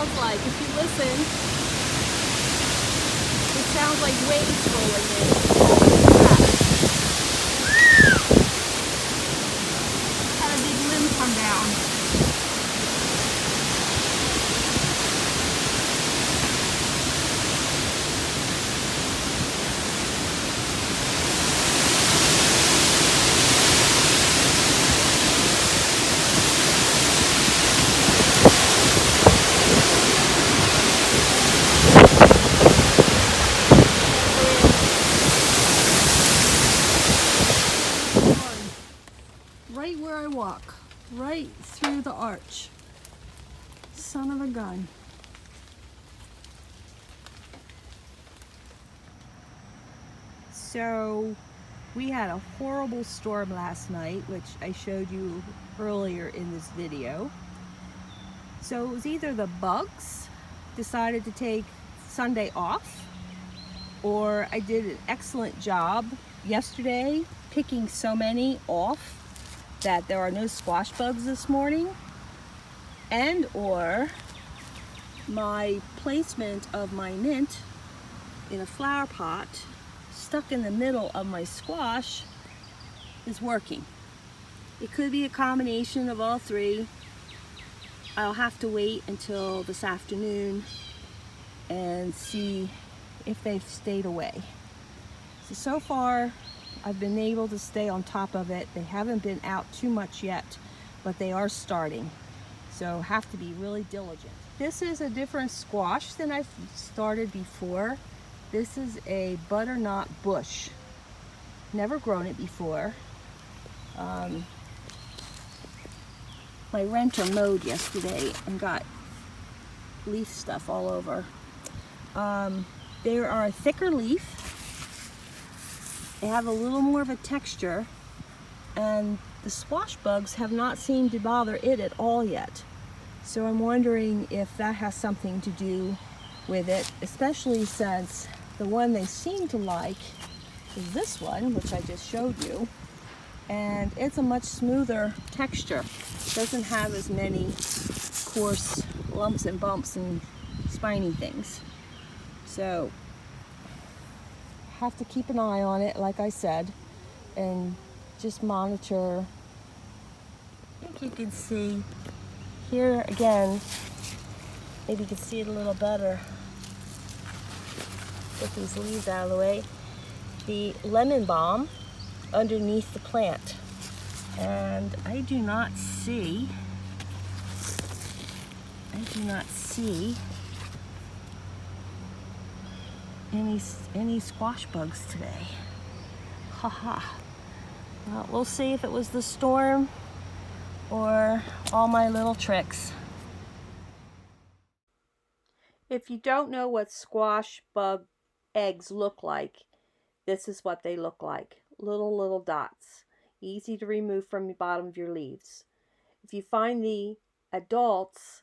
sounds like. If you listen, it sounds like waves rolling in. Had a big limb come down. Right where I walk, right through the arch. Son of a gun. So we had a horrible storm last night, which I showed you earlier in this video. So it was either the bugs decided to take Sunday off, or I did an excellent job yesterday picking so many off that there are no squash bugs this morning, and or my placement of my mint in a flower pot stuck in the middle of my squash is working. It could be a combination of all three. I'll have to wait until this afternoon and see if they've stayed away. So far I've been able to stay on top of it. They haven't been out too much yet, but they are starting. So have to be really diligent. This is a different squash than I've started before. This is a butternut bush. Never grown it before. My renter mowed yesterday and got leaf stuff all over. They are a thicker leaf. They have a little more of a texture, and the squash bugs have not seemed to bother it at all yet. So I'm wondering if that has something to do with it, especially since the one they seem to like is this one, which I just showed you, and it's a much smoother texture. It doesn't have as many coarse lumps and bumps and spiny things. So have to keep an eye on it, like I said, and just monitor. I think you can see here again, maybe you can see it a little better. Get these leaves out of the way. The lemon balm underneath the plant, and I do not see any squash bugs today. Haha. Well, we'll see if it was the storm or all my little tricks. If you don't know what squash bug eggs look like, this is what they look like. Little dots. Easy to remove from the bottom of your leaves. If you find the adults,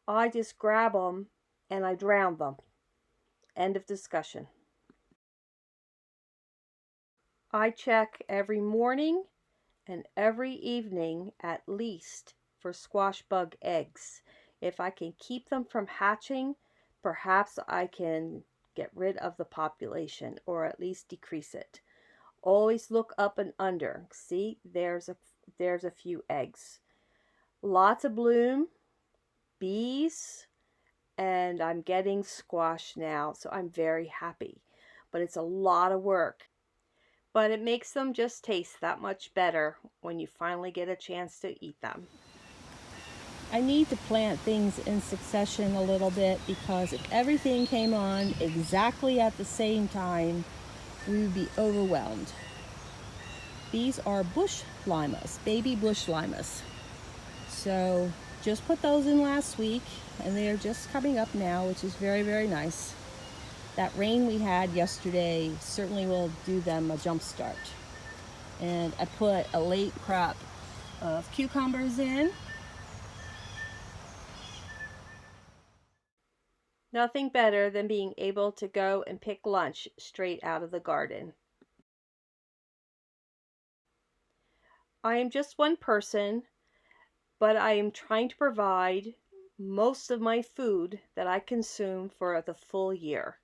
I just grab them and I drown them. End of discussion. I check every morning and every evening at least for squash bug eggs. If I can keep them from hatching, perhaps I can get rid of the population or at least decrease it. Always look up and under. See, there's a few eggs. Lots of bloom, bees, and I'm getting squash now, so I'm very happy. But it's a lot of work. But it makes them just taste that much better when you finally get a chance to eat them. I need to plant things in succession a little bit, because if everything came on exactly at the same time, we would be overwhelmed. These are bush limas, baby bush limas. So just put those in last week, and they are just coming up now, which is very, very nice. That rain we had yesterday certainly will do them a jump start. And I put a late crop of cucumbers in. Nothing better than being able to go and pick lunch straight out of the garden. I am just one person, but I am trying to provide most of my food that I consume for the full year,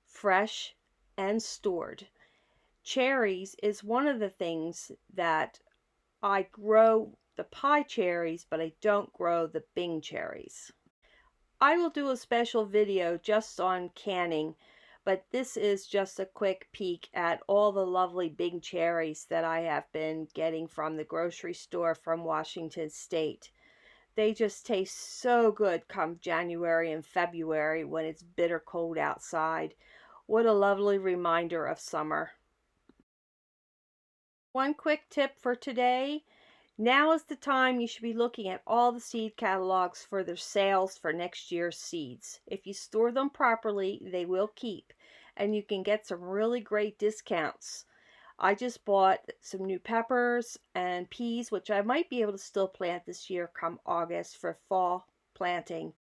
fresh and stored. Cherries is one of the things that I grow the pie cherries, but I don't grow the Bing cherries. I will do a special video just on canning, but this is just a quick peek at all the lovely Bing cherries that I have been getting from the grocery store from Washington State. They just taste so good come January and February when it's bitter cold outside. What a lovely reminder of summer. One quick tip for today. Now is the time you should be looking at all the seed catalogs for their sales for next year's seeds. If you store them properly, they will keep, and you can get some really great discounts. I just bought some new peppers and peas, which I might be able to still plant this year come August for fall planting.